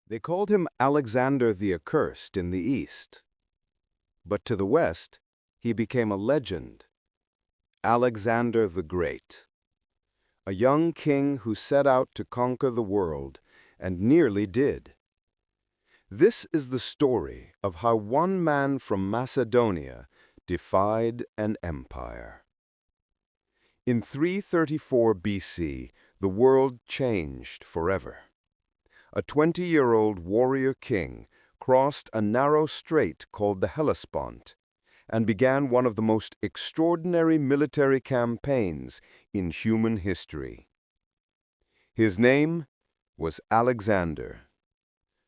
They called him Alexander the Accursed in the east. But to the west, he became a legend, Alexander the Great, a young king who set out to conquer the world and nearly did. This is the story of how one man from Macedonia defied an empire. In 334 BC, the world changed forever. A 20-year-old warrior king crossed a narrow strait called the Hellespont and began one of the most extraordinary military campaigns in human history. His name was Alexander,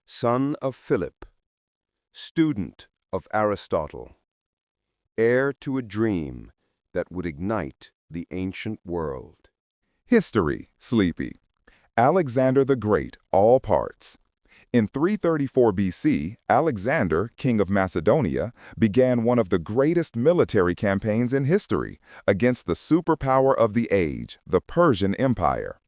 son of Philip, student of Aristotle, heir to a dream that would ignite the ancient world. History, Sleepy. Alexander the Great, all parts. In 334 BC, Alexander, king of Macedonia, began one of the greatest military campaigns in history against the superpower of the age, the Persian Empire.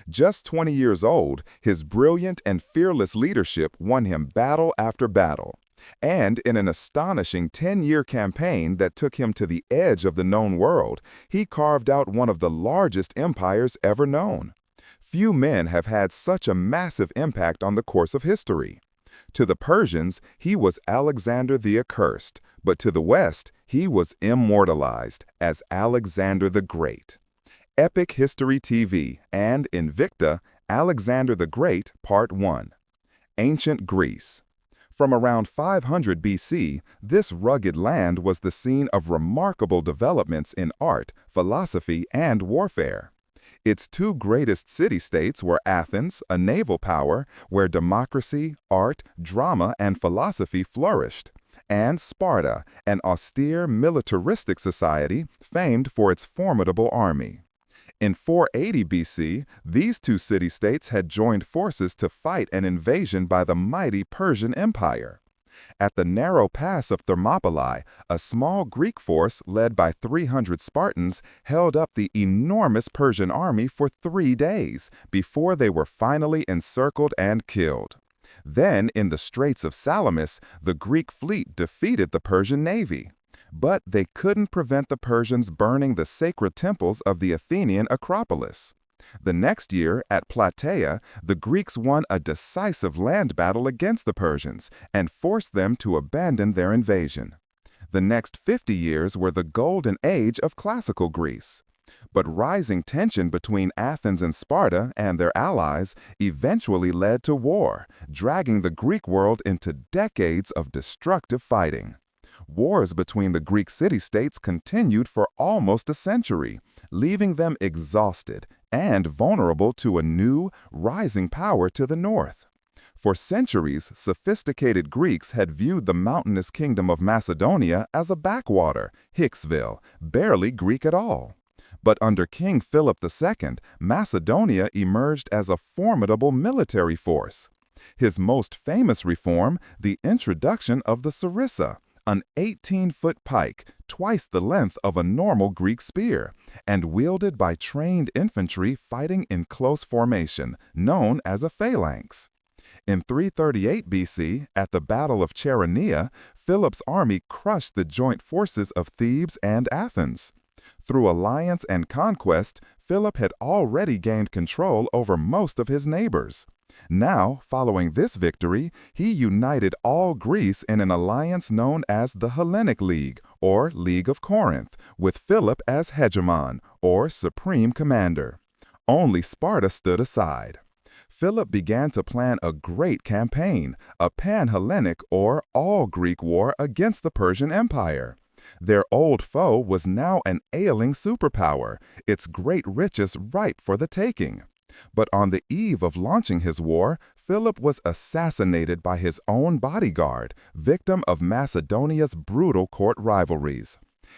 Just 20 years old, his brilliant and fearless leadership won him battle after battle. And in an astonishing 10-year campaign that took him to the edge of the known world, he carved out one of the largest empires ever known. Few men have had such a massive impact on the course of history. To the Persians, he was Alexander the Accursed, but to the West, he was immortalized as Alexander the Great. Epic History TV and Invicta, Alexander the Great, Part 1. Ancient Greece. From around 500 BC, this rugged land was the scene of remarkable developments in art, philosophy, and warfare. Its two greatest city-states were Athens, a naval power where democracy, art, drama, and philosophy flourished, and Sparta, an austere militaristic society famed for its formidable army. In 480 BC, these two city-states had joined forces to fight an invasion by the mighty Persian Empire. At the narrow pass of Thermopylae, a small Greek force led by 300 Spartans held up the enormous Persian army for 3 days before they were finally encircled and killed. Then, in the Straits of Salamis, the Greek fleet defeated the Persian navy. But they couldn't prevent the Persians burning the sacred temples of the Athenian Acropolis. The next year, at Plataea, the Greeks won a decisive land battle against the Persians and forced them to abandon their invasion. The next 50 years were the golden age of classical Greece. But rising tension between Athens and Sparta and their allies eventually led to war, dragging the Greek world into decades of destructive fighting. Wars between the Greek city-states continued for almost a century, leaving them exhausted and vulnerable to a new, rising power to the north. For centuries, sophisticated Greeks had viewed the mountainous kingdom of Macedonia as a backwater, Hicksville, barely Greek at all. But under King Philip II, Macedonia emerged as a formidable military force. His most famous reform, the introduction of the sarissa, an 18-foot pike, twice the length of a normal Greek spear, and wielded by trained infantry fighting in close formation, known as a phalanx. In 338 BC, at the Battle of Chaeronea, Philip's army crushed the joint forces of Thebes and Athens. Through alliance and conquest, Philip had already gained control over most of his neighbors. Now, following this victory, he united all Greece in an alliance known as the Hellenic League, or League of Corinth, with Philip as hegemon, or supreme commander. Only Sparta stood aside. Philip began to plan a great campaign, a pan-Hellenic or all-Greek war against the Persian Empire. Their old foe was now an ailing superpower, its great riches ripe for the taking. But on the eve of launching his war, Philip was assassinated by his own bodyguard, victim of Macedonia's brutal court rivalries.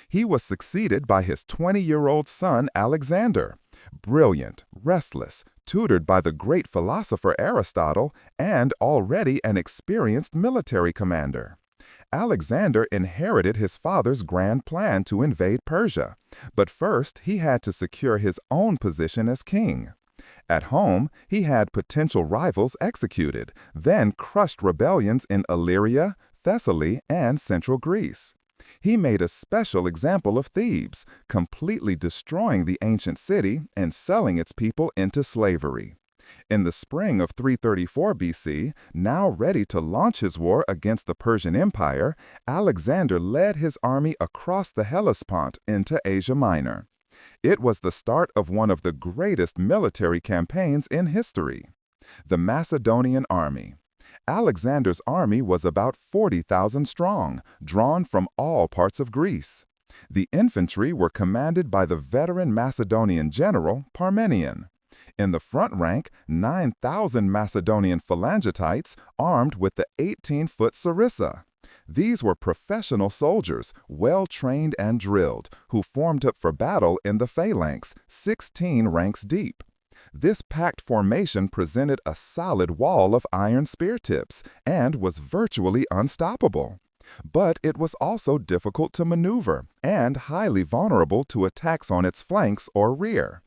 He was succeeded by his 20-year-old son Alexander. Brilliant, restless, tutored by the great philosopher Aristotle, and already an experienced military commander. Alexander inherited his father's grand plan to invade Persia, but first he had to secure his own position as king. At home, he had potential rivals executed, then crushed rebellions in Illyria, Thessaly, and central Greece. He made a special example of Thebes, completely destroying the ancient city and selling its people into slavery. In the spring of 334 BC, now ready to launch his war against the Persian Empire, Alexander led his army across the Hellespont into Asia Minor. It was the start of one of the greatest military campaigns in history. The Macedonian Army. Alexander's army was about 40,000 strong, drawn from all parts of Greece. The infantry were commanded by the veteran Macedonian general Parmenion. In the front rank, 9,000 Macedonian phalangites armed with the 18-foot sarissa. These were professional soldiers, well-trained and drilled, who formed up for battle in the phalanx, 16 ranks deep. This packed formation presented a solid wall of iron spear tips and was virtually unstoppable. But it was also difficult to maneuver and highly vulnerable to attacks on its flanks or rear.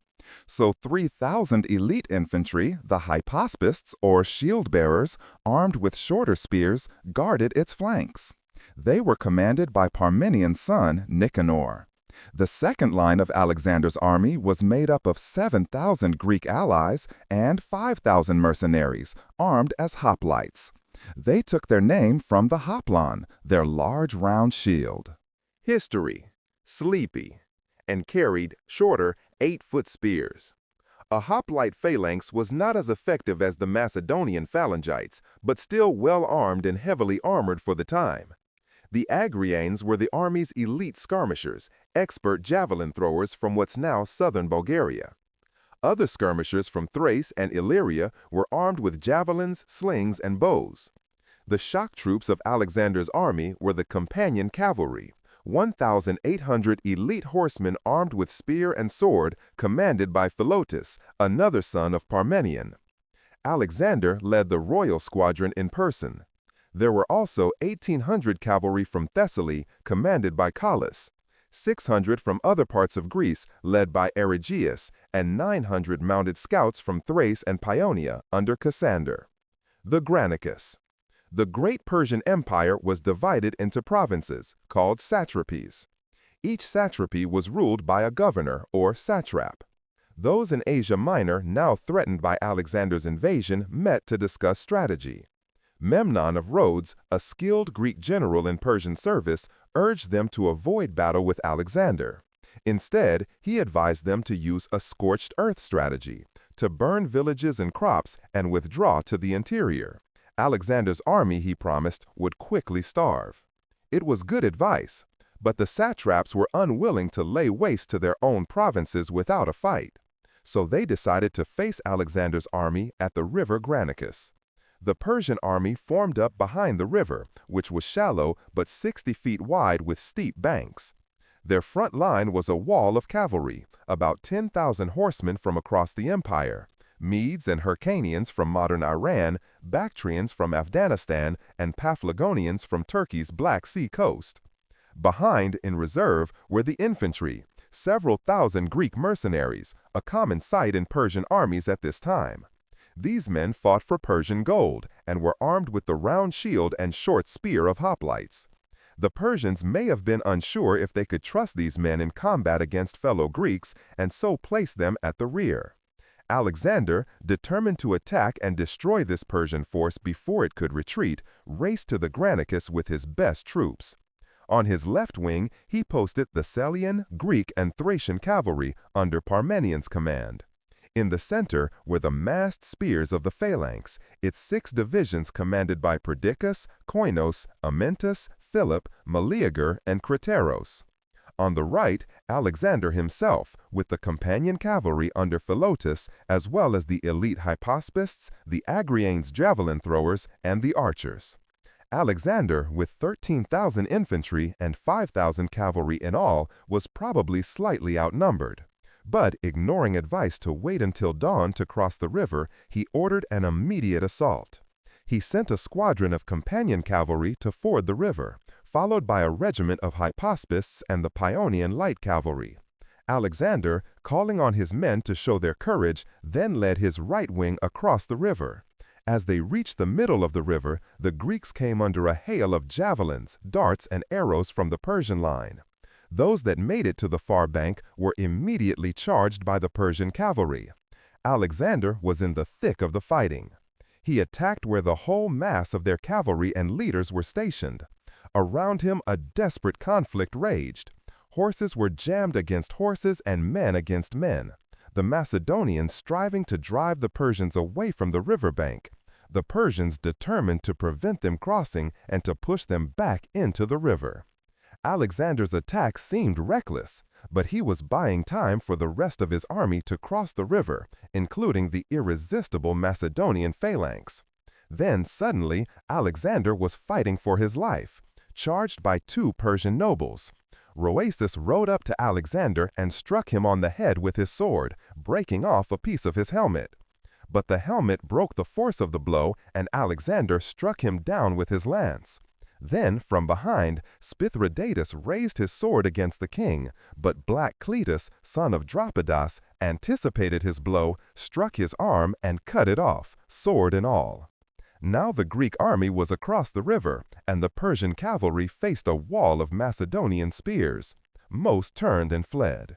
So 3,000 elite infantry, the hypaspists or shield-bearers, armed with shorter spears, guarded its flanks. They were commanded by Parmenion's son, Nicanor. The second line of Alexander's army was made up of 7,000 Greek allies and 5,000 mercenaries, armed as hoplites. They took their name from the hoplon, their large round shield. History, sleepy, and carried shorter 8-foot spears. A hoplite phalanx was not as effective as the Macedonian phalangites, but still well-armed and heavily armored for the time. The Agrianes were the army's elite skirmishers, expert javelin throwers from what's now southern Bulgaria. Other skirmishers from Thrace and Illyria were armed with javelins, slings, and bows. The shock troops of Alexander's army were the companion cavalry, 1,800 elite horsemen armed with spear and sword, commanded by Philotas, another son of Parmenion. Alexander led the royal squadron in person. There were also 1,800 cavalry from Thessaly, commanded by Callas, 600 from other parts of Greece, led by Arigeus, and 900 mounted scouts from Thrace and Paeonia, under Cassander. The Granicus. The great Persian Empire was divided into provinces, called satrapies. Each satrapy was ruled by a governor, or satrap. Those in Asia Minor, now threatened by Alexander's invasion, met to discuss strategy. Memnon of Rhodes, a skilled Greek general in Persian service, urged them to avoid battle with Alexander. Instead, he advised them to use a scorched earth strategy, to burn villages and crops and withdraw to the interior. Alexander's army, he promised, would quickly starve. It was good advice, but the satraps were unwilling to lay waste to their own provinces without a fight. So they decided to face Alexander's army at the river Granicus. The Persian army formed up behind the river, which was shallow but 60 feet wide with steep banks. Their front line was a wall of cavalry, about 10,000 horsemen from across the empire, Medes and Hyrcanians from modern Iran, Bactrians from Afghanistan, and Paphlagonians from Turkey's Black Sea coast. Behind, in reserve, were the infantry, several thousand Greek mercenaries, a common sight in Persian armies at this time. These men fought for Persian gold and were armed with the round shield and short spear of hoplites. The Persians may have been unsure if they could trust these men in combat against fellow Greeks and so placed them at the rear. Alexander, determined to attack and destroy this Persian force before it could retreat, raced to the Granicus with his best troops. On his left wing, he posted the Salian, Greek, and Thracian cavalry under Parmenion's command. In the center were the massed spears of the phalanx, its 6 divisions commanded by Perdiccas, Koinos, Amyntas, Philip, Meleager, and Crateros. On the right, Alexander himself, with the companion cavalry under Philotas, as well as the elite hypaspists, the Agrianes javelin throwers, and the archers. Alexander, with 13,000 infantry and 5,000 cavalry in all, was probably slightly outnumbered. But, ignoring advice to wait until dawn to cross the river, he ordered an immediate assault. He sent a squadron of companion cavalry to ford the river, followed by a regiment of hypaspists and the Paeonian light cavalry. Alexander, calling on his men to show their courage, then led his right wing across the river. As they reached the middle of the river, the Greeks came under a hail of javelins, darts, and arrows from the Persian line. Those that made it to the far bank were immediately charged by the Persian cavalry. Alexander was in the thick of the fighting. He attacked where the whole mass of their cavalry and leaders were stationed. Around him, a desperate conflict raged. Horses were jammed against horses and men against men, the Macedonians striving to drive the Persians away from the riverbank, the Persians determined to prevent them crossing and to push them back into the river. Alexander's attack seemed reckless, but he was buying time for the rest of his army to cross the river, including the irresistible Macedonian phalanx. Then suddenly, Alexander was fighting for his life, charged by two Persian nobles. Roesus rode up to Alexander and struck him on the head with his sword, breaking off a piece of his helmet. But the helmet broke the force of the blow, and Alexander struck him down with his lance. Then, from behind, Spithridates raised his sword against the king, but Black Cletus, son of Dropidas, anticipated his blow, struck his arm, and cut it off, sword and all. Now the Greek army was across the river, and the Persian cavalry faced a wall of Macedonian spears. Most turned and fled.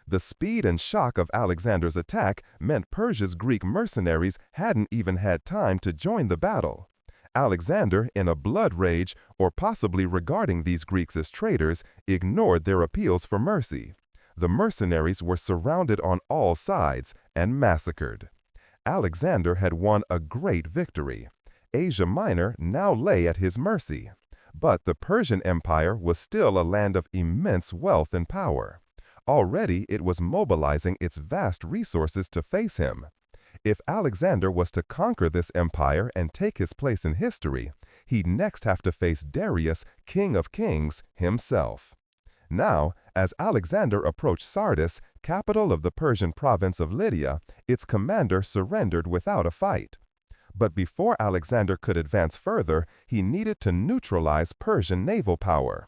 The speed and shock of Alexander's attack meant Persia's Greek mercenaries hadn't even had time to join the battle. Alexander, in a blood rage, or possibly regarding these Greeks as traitors, ignored their appeals for mercy. The mercenaries were surrounded on all sides and massacred. Alexander had won a great victory. Asia Minor now lay at his mercy. But the Persian Empire was still a land of immense wealth and power. Already it was mobilizing its vast resources to face him. If Alexander was to conquer this empire and take his place in history, he'd next have to face Darius, King of Kings, himself. Now, as Alexander approached Sardis, capital of the Persian province of Lydia, its commander surrendered without a fight. But before Alexander could advance further, he needed to neutralize Persian naval power.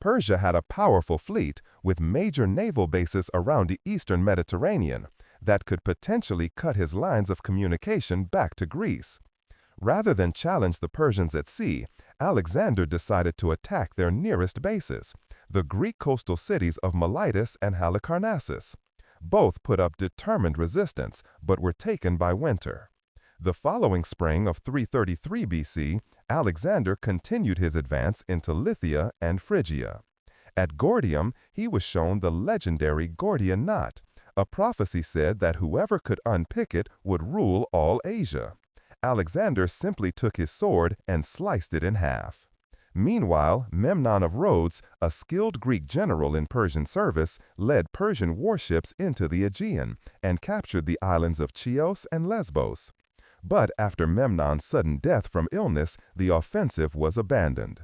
Persia had a powerful fleet with major naval bases around the eastern Mediterranean that could potentially cut his lines of communication back to Greece. Rather than challenge the Persians at sea, Alexander decided to attack their nearest bases, the Greek coastal cities of Miletus and Halicarnassus. Both put up determined resistance, but were taken by winter. The following spring of 333 BC, Alexander continued his advance into Lycia and Phrygia. At Gordium, he was shown the legendary Gordian knot. A prophecy said that whoever could unpick it would rule all Asia. Alexander simply took his sword and sliced it in half. Meanwhile, Memnon of Rhodes, a skilled Greek general in Persian service, led Persian warships into the Aegean and captured the islands of Chios and Lesbos. But after Memnon's sudden death from illness, the offensive was abandoned.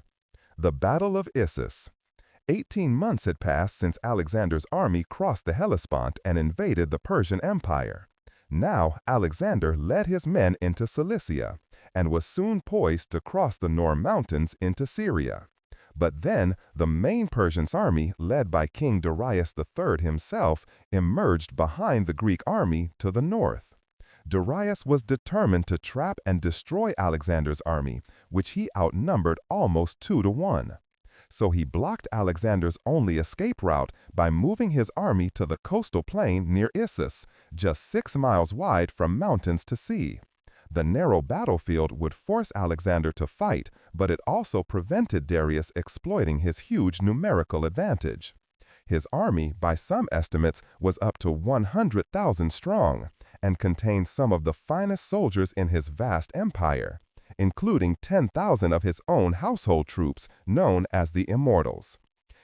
The Battle of Issus. 18 months had passed since Alexander's army crossed the Hellespont and invaded the Persian Empire. Now, Alexander led his men into Cilicia and was soon poised to cross the Nor Mountains into Syria. But then, the main Persian army, led by King Darius III himself, emerged behind the Greek army to the north. Darius was determined to trap and destroy Alexander's army, which he outnumbered almost 2 to 1. So he blocked Alexander's only escape route by moving his army to the coastal plain near Issus, just 6 miles wide from mountains to sea. The narrow battlefield would force Alexander to fight, but it also prevented Darius exploiting his huge numerical advantage. His army, by some estimates, was up to 100,000 strong, and contained some of the finest soldiers in his vast empire, including 10,000 of his own household troops known as the Immortals.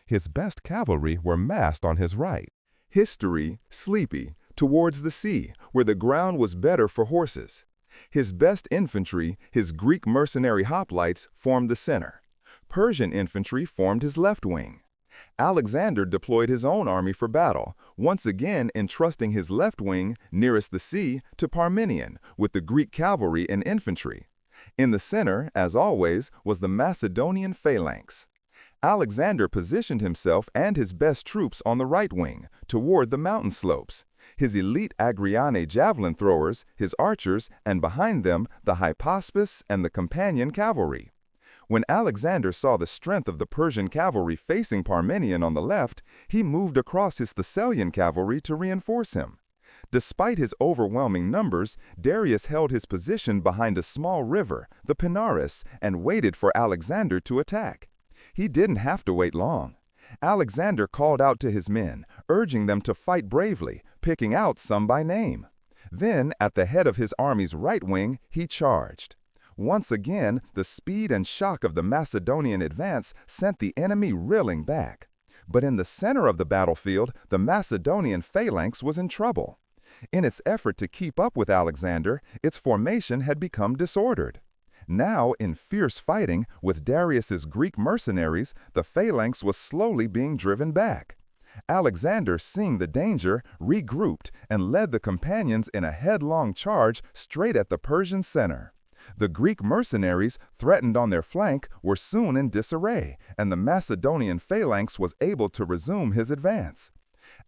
His best cavalry were massed on his right. History, sleepy, towards the sea, where the ground was better for horses. His best infantry, his Greek mercenary hoplites, formed the center. Persian infantry formed his left wing. Alexander deployed his own army for battle, once again entrusting his left wing, nearest the sea, to Parmenion, with the Greek cavalry and infantry. In the center, as always, was the Macedonian phalanx. Alexander positioned himself and his best troops on the right wing, toward the mountain slopes. His elite Agriane javelin throwers, his archers, and behind them the Hypaspes and the companion cavalry. When Alexander saw the strength of the Persian cavalry facing Parmenion on the left, he moved across his Thessalian cavalry to reinforce him. Despite his overwhelming numbers, Darius held his position behind a small river, the Pinaris, and waited for Alexander to attack. He didn't have to wait long. Alexander called out to his men, urging them to fight bravely, picking out some by name. Then, at the head of his army's right wing, he charged. Once again, the speed and shock of the Macedonian advance sent the enemy reeling back. But in the center of the battlefield, the Macedonian phalanx was in trouble. In its effort to keep up with Alexander, its formation had become disordered. Now, in fierce fighting with Darius's Greek mercenaries, the phalanx was slowly being driven back. Alexander, seeing the danger, regrouped and led the companions in a headlong charge straight at the Persian center. The Greek mercenaries, threatened on their flank, were soon in disarray, and the Macedonian phalanx was able to resume his advance.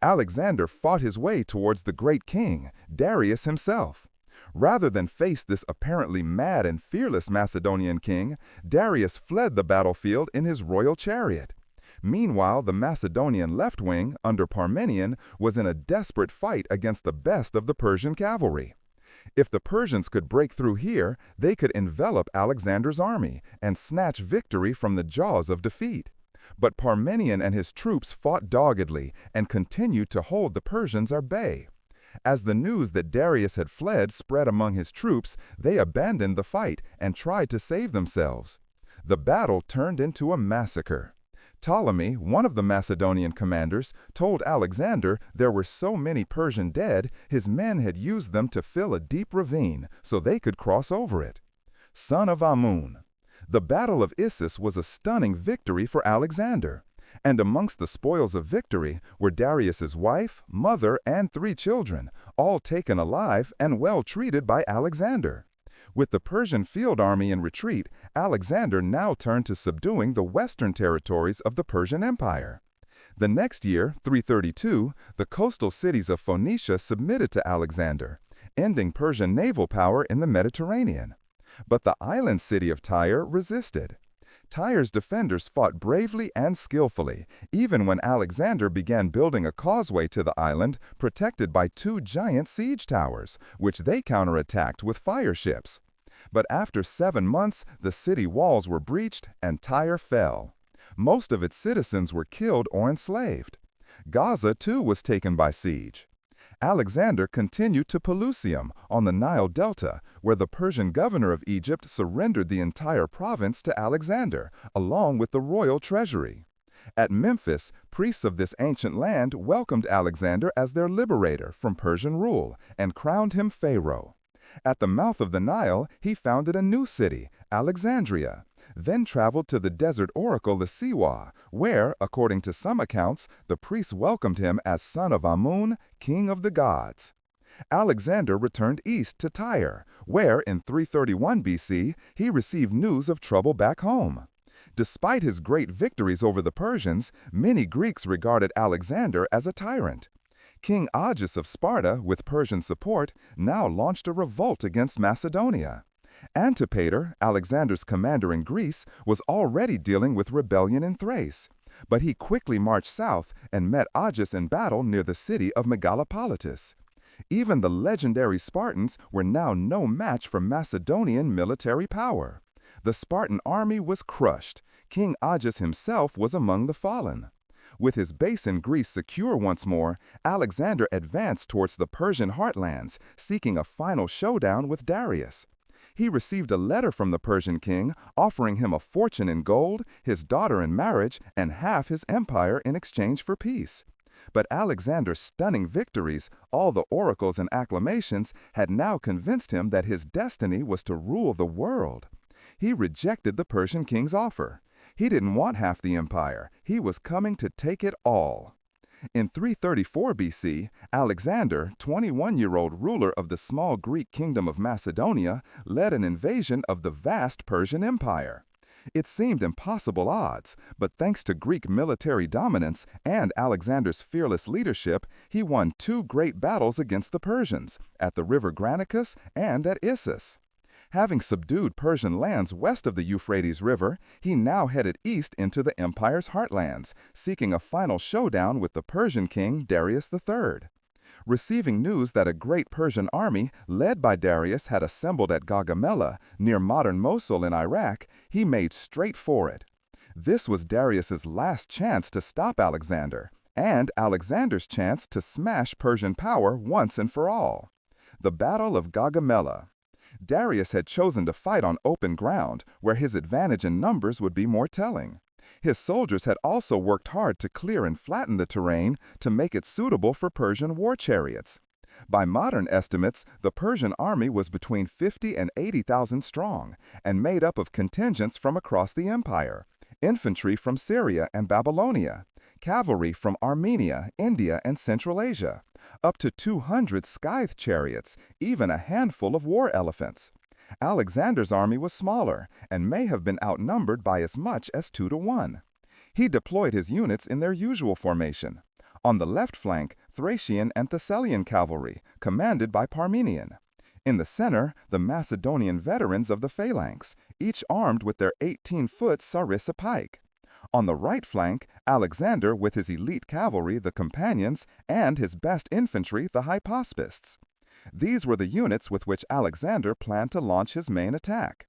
Alexander fought his way towards the great king, Darius himself. Rather than face this apparently mad and fearless Macedonian king, Darius fled the battlefield in his royal chariot. Meanwhile, the Macedonian left wing, under Parmenion, was in a desperate fight against the best of the Persian cavalry. If the Persians could break through here, they could envelop Alexander's army and snatch victory from the jaws of defeat. But Parmenion and his troops fought doggedly and continued to hold the Persians at bay. As the news that Darius had fled spread among his troops, they abandoned the fight and tried to save themselves. The battle turned into a massacre. Ptolemy, one of the Macedonian commanders, told Alexander there were so many Persian dead, his men had used them to fill a deep ravine so they could cross over it. Son of Amun. The Battle of Issus was a stunning victory for Alexander. And amongst the spoils of victory were Darius's wife, mother, and 3 children, all taken alive and well treated by Alexander. With the Persian field army in retreat, Alexander now turned to subduing the western territories of the Persian Empire. The next year, 332, the coastal cities of Phoenicia submitted to Alexander, ending Persian naval power in the Mediterranean. But the island city of Tyre resisted. Tyre's defenders fought bravely and skillfully, even when Alexander began building a causeway to the island protected by 2 giant siege towers, which they counterattacked with fire ships. But after 7 months, the city walls were breached and Tyre fell. Most of its citizens were killed or enslaved. Gaza, too, was taken by siege. Alexander continued to Pelusium on the Nile Delta, where the Persian governor of Egypt surrendered the entire province to Alexander, along with the royal treasury. At Memphis, priests of this ancient land welcomed Alexander as their liberator from Persian rule and crowned him pharaoh. At the mouth of the Nile, he founded a new city, Alexandria, then traveled to the desert oracle the Siwa, where, according to some accounts, the priests welcomed him as son of Amun, king of the gods. Alexander returned east to Tyre, where, in 331 BC, he received news of trouble back home. Despite his great victories over the Persians, many Greeks regarded Alexander as a tyrant. King Agis of Sparta, with Persian support, now launched a revolt against Macedonia. Antipater, Alexander's commander in Greece, was already dealing with rebellion in Thrace, but he quickly marched south and met Agis in battle near the city of Megalopolitis. Even the legendary Spartans were now no match for Macedonian military power. The Spartan army was crushed. King Agis himself was among the fallen. With his base in Greece secure once more, Alexander advanced towards the Persian heartlands, seeking a final showdown with Darius. He received a letter from the Persian king offering him a fortune in gold, his daughter in marriage, and half his empire in exchange for peace. But Alexander's stunning victories, all the oracles and acclamations, had now convinced him that his destiny was to rule the world. He rejected the Persian king's offer. He didn't want half the empire. He was coming to take it all. In 334 BC, Alexander, 21-year-old ruler of the small Greek kingdom of Macedonia, led an invasion of the vast Persian Empire. It seemed impossible odds, but thanks to Greek military dominance and Alexander's fearless leadership, he won two great battles against the Persians, at the river Granicus and at Issus. Having subdued Persian lands west of the Euphrates River, he now headed east into the empire's heartlands, seeking a final showdown with the Persian king Darius III. Receiving news that a great Persian army, led by Darius, had assembled at Gaugamela, near modern Mosul in Iraq, he made straight for it. This was Darius's last chance to stop Alexander, and Alexander's chance to smash Persian power once and for all. The Battle of Gaugamela. Darius had chosen to fight on open ground, where his advantage in numbers would be more telling. His soldiers had also worked hard to clear and flatten the terrain to make it suitable for Persian war chariots. By modern estimates, the Persian army was between 50 and 80,000 strong, and made up of contingents from across the empire, infantry from Syria and Babylonia, cavalry from Armenia, India, and Central Asia, up to 200 scythe chariots, even a handful of war elephants. Alexander's army was smaller and may have been outnumbered by as much as 2 to 1. He deployed his units in their usual formation. On the left flank, Thracian and Thessalian cavalry, commanded by Parmenion. In the center, the Macedonian veterans of the phalanx, each armed with their 18-foot sarissa pike. On the right flank, Alexander with his elite cavalry, the companions, and his best infantry, the hypaspists. These were the units with which Alexander planned to launch his main attack.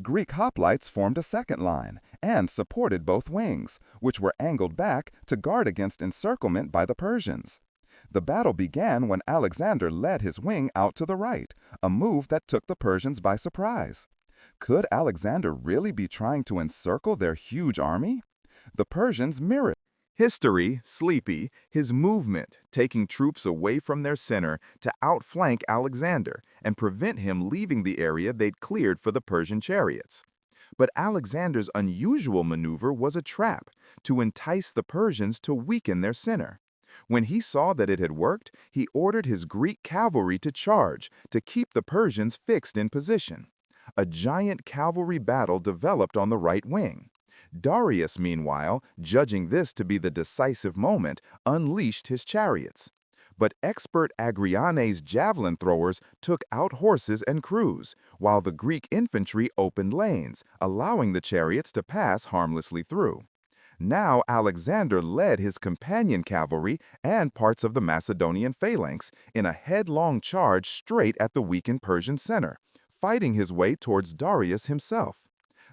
Greek hoplites formed a second line and supported both wings, which were angled back to guard against encirclement by the Persians. The battle began when Alexander led his wing out to the right, a move that took the Persians by surprise. Could Alexander really be trying to encircle their huge army? The Persians mirrored History, Sleepy, his movement, taking troops away from their center to outflank Alexander and prevent him leaving the area they'd cleared for the Persian chariots. But Alexander's unusual maneuver was a trap to entice the Persians to weaken their center. When he saw that it had worked, he ordered his Greek cavalry to charge to keep the Persians fixed in position. A giant cavalry battle developed on the right wing. Darius, meanwhile, judging this to be the decisive moment, unleashed his chariots. But expert Agrianes javelin throwers took out horses and crews, while the Greek infantry opened lanes, allowing the chariots to pass harmlessly through. Now Alexander led his companion cavalry and parts of the Macedonian phalanx in a headlong charge straight at the weakened Persian center, fighting his way towards Darius himself.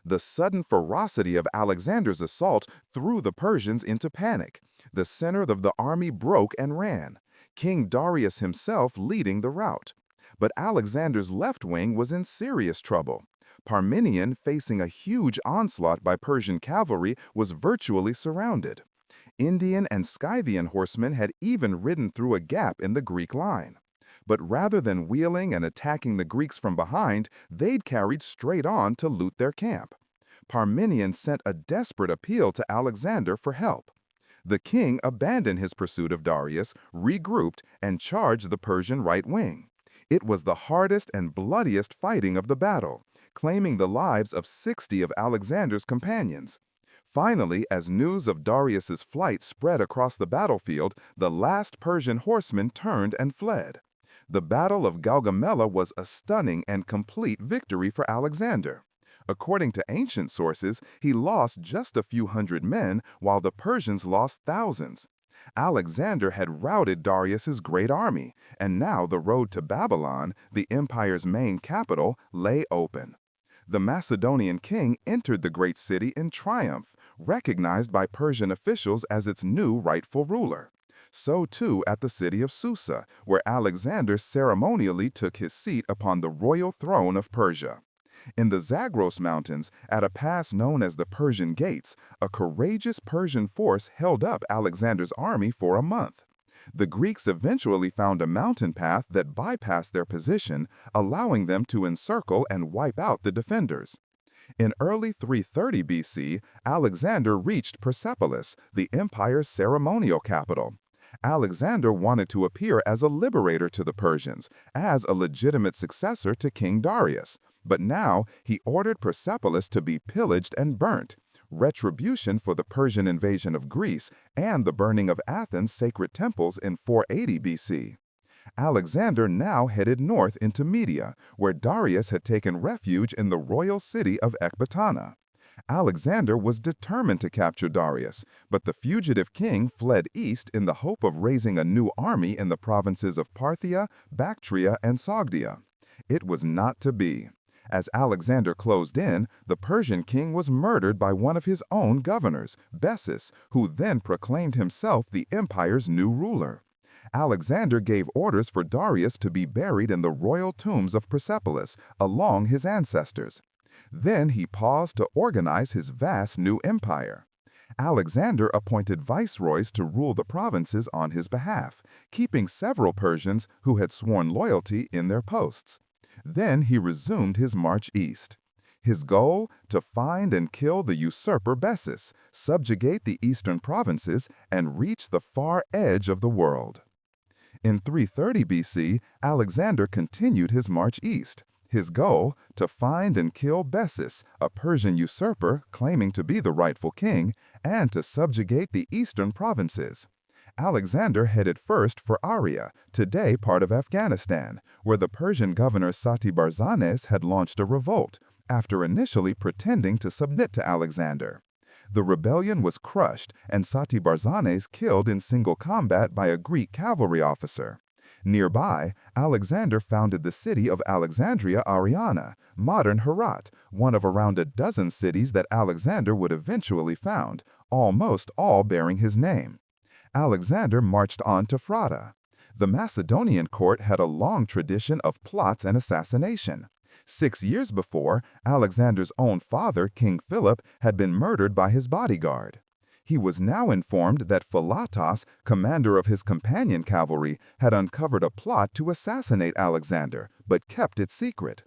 The sudden ferocity of Alexander's assault threw the Persians into panic. The center of the army broke and ran, King Darius himself leading the rout. But Alexander's left wing was in serious trouble. Parmenion, facing a huge onslaught by Persian cavalry, was virtually surrounded. Indian and Scythian horsemen had even ridden through a gap in the Greek line. But rather than wheeling and attacking the Greeks from behind, they'd carried straight on to loot their camp. Parmenion sent a desperate appeal to Alexander for help. The king abandoned his pursuit of Darius, regrouped, and charged the Persian right wing. It was the hardest and bloodiest fighting of the battle, claiming the lives of 60 of Alexander's companions. Finally, as news of Darius's flight spread across the battlefield, the last Persian horseman turned and fled. The Battle of Gaugamela was a stunning and complete victory for Alexander. According to ancient sources, he lost just a few hundred men, while the Persians lost thousands. Alexander had routed Darius's great army, and now the road to Babylon, the empire's main capital, lay open. The Macedonian king entered the great city in triumph, recognized by Persian officials as its new rightful ruler. So too at the city of Susa, where Alexander ceremonially took his seat upon the royal throne of Persia. In the Zagros Mountains, at a pass known as the Persian Gates, a courageous Persian force held up Alexander's army for a month. The Greeks eventually found a mountain path that bypassed their position, allowing them to encircle and wipe out the defenders. In early 330 BC, Alexander reached Persepolis, the empire's ceremonial capital. Alexander wanted to appear as a liberator to the Persians, as a legitimate successor to King Darius. But now he ordered Persepolis to be pillaged and burnt, retribution for the Persian invasion of Greece and the burning of Athens' sacred temples in 480 BC. Alexander now headed north into Media, where Darius had taken refuge in the royal city of Ecbatana. Alexander was determined to capture Darius, but the fugitive king fled east in the hope of raising a new army in the provinces of Parthia, Bactria, and Sogdia. It was not to be. As Alexander closed in, the Persian king was murdered by one of his own governors, Bessus, who then proclaimed himself the empire's new ruler. Alexander gave orders for Darius to be buried in the royal tombs of Persepolis, along his ancestors. Then he paused to organize his vast new empire. Alexander appointed viceroys to rule the provinces on his behalf, keeping several Persians who had sworn loyalty in their posts. Then he resumed his march east. His goal? To find and kill the usurper Bessus, subjugate the eastern provinces, and reach the far edge of the world. In 330 BC, Alexander continued his march east. His goal? To find and kill Bessus, a Persian usurper claiming to be the rightful king, and to subjugate the eastern provinces. Alexander headed first for Aria, today part of Afghanistan, where the Persian governor Sati-Barzanes had launched a revolt, after initially pretending to submit to Alexander. The rebellion was crushed, and Sati-Barzanes killed in single combat by a Greek cavalry officer. Nearby, Alexander founded the city of Alexandria Ariana, modern Herat, one of around a dozen cities that Alexander would eventually found, almost all bearing his name. Alexander marched on to Frata. The Macedonian court had a long tradition of plots and assassination. 6 years before, Alexander's own father, King Philip, had been murdered by his bodyguard. He was now informed that Philotas, commander of his companion cavalry, had uncovered a plot to assassinate Alexander, but kept it secret.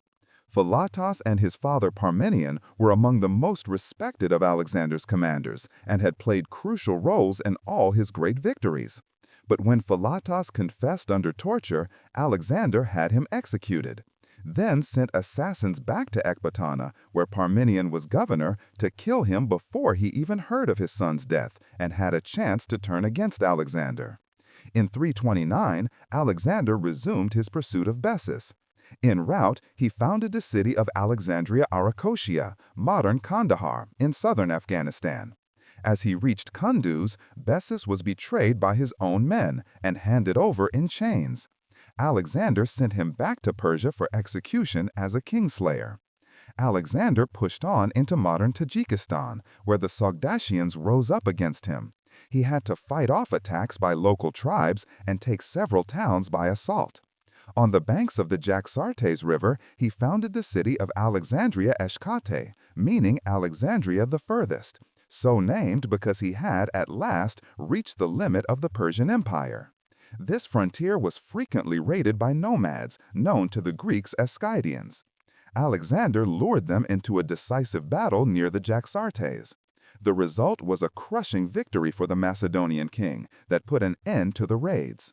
Philotas and his father Parmenion were among the most respected of Alexander's commanders and had played crucial roles in all his great victories. But when Philotas confessed under torture, Alexander had him executed, then sent assassins back to Ecbatana, where Parmenion was governor, to kill him before he even heard of his son's death and had a chance to turn against Alexander. In 329, Alexander resumed his pursuit of Bessus. En route, he founded the city of Alexandria Arachosia, modern Kandahar, in southern Afghanistan. As he reached Kunduz, Bessus was betrayed by his own men and handed over in chains. Alexander sent him back to Persia for execution as a kingslayer. Alexander pushed on into modern Tajikistan, where the Sogdians rose up against him. He had to fight off attacks by local tribes and take several towns by assault. On the banks of the Jaxartes River, he founded the city of Alexandria Eshkate, meaning Alexandria the Furthest, so named because he had at last reached the limit of the Persian Empire. This frontier was frequently raided by nomads, known to the Greeks as Skydians. Alexander lured them into a decisive battle near the Jaxartes. The result was a crushing victory for the Macedonian king that put an end to the raids.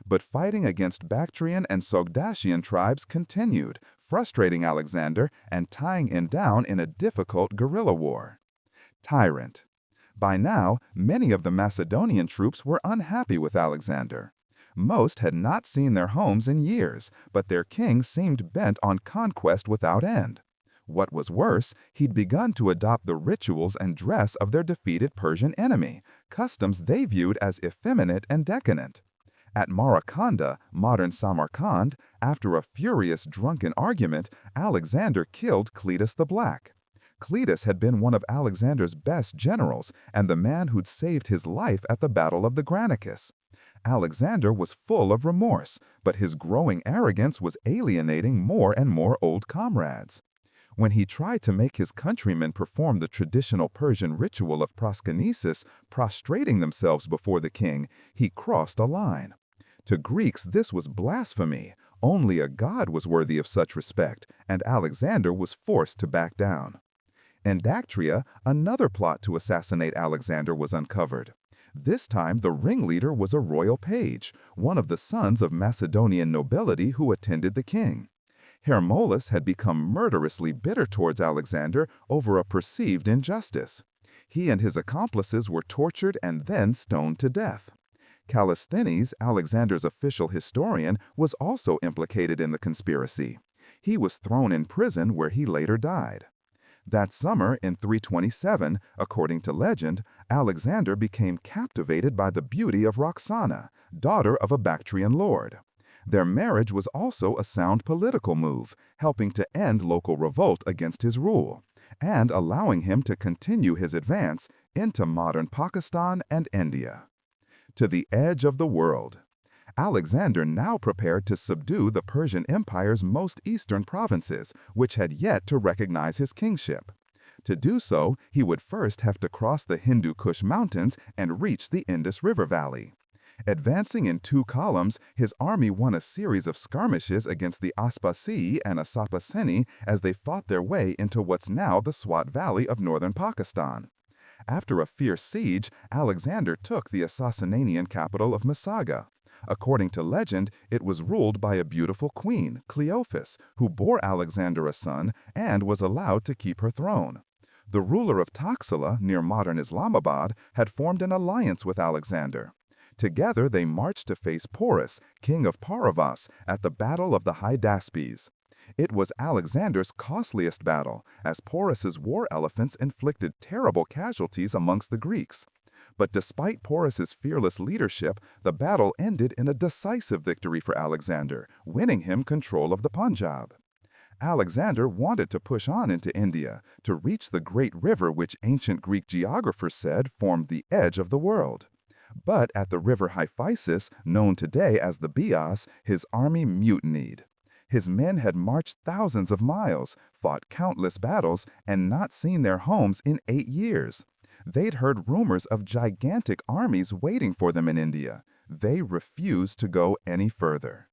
But fighting against Bactrian and Sogdian tribes continued, frustrating Alexander and tying him down in a difficult guerrilla war. Tyrant. By now, many of the Macedonian troops were unhappy with Alexander. Most had not seen their homes in years, but their king seemed bent on conquest without end. What was worse, he'd begun to adopt the rituals and dress of their defeated Persian enemy, customs they viewed as effeminate and decadent. At Marakanda, modern Samarkand, after a furious drunken argument, Alexander killed Cletus the Black. Cletus had been one of Alexander's best generals and the man who'd saved his life at the Battle of the Granicus. Alexander was full of remorse, but his growing arrogance was alienating more and more old comrades. When he tried to make his countrymen perform the traditional Persian ritual of proskynesis, prostrating themselves before the king, he crossed a line. To Greeks, this was blasphemy. Only a god was worthy of such respect, and Alexander was forced to back down. In Bactria, another plot to assassinate Alexander was uncovered. This time, the ringleader was a royal page, one of the sons of Macedonian nobility who attended the king. Hermolus had become murderously bitter towards Alexander over a perceived injustice. He and his accomplices were tortured and then stoned to death. Callisthenes, Alexander's official historian, was also implicated in the conspiracy. He was thrown in prison where he later died. That summer, in 327, according to legend, Alexander became captivated by the beauty of Roxana, daughter of a Bactrian lord. Their marriage was also a sound political move, helping to end local revolt against his rule, and allowing him to continue his advance into modern Pakistan and India. To the edge of the world. Alexander now prepared to subdue the Persian Empire's most eastern provinces, which had yet to recognize his kingship. To do so, he would first have to cross the Hindu Kush Mountains and reach the Indus River Valley. Advancing in 2 columns, his army won a series of skirmishes against the Aspasii and Asapaseni as they fought their way into what's now the Swat Valley of northern Pakistan. After a fierce siege, Alexander took the Assassinian capital of Masaga. According to legend, it was ruled by a beautiful queen, Cleophas, who bore Alexander a son and was allowed to keep her throne. The ruler of Taxila, near modern Islamabad, had formed an alliance with Alexander. Together they marched to face Porus, king of Paravas, at the Battle of the Hydaspes. It was Alexander's costliest battle, as Porus's war elephants inflicted terrible casualties amongst the Greeks. But despite Porus's fearless leadership, the battle ended in a decisive victory for Alexander, winning him control of the Punjab. Alexander wanted to push on into India, to reach the great river which ancient Greek geographers said formed the edge of the world. But at the river Hyphasis, known today as the Bias, his army mutinied. His men had marched thousands of miles, fought countless battles, and not seen their homes in 8 years. They'd heard rumors of gigantic armies waiting for them in India. They refused to go any further.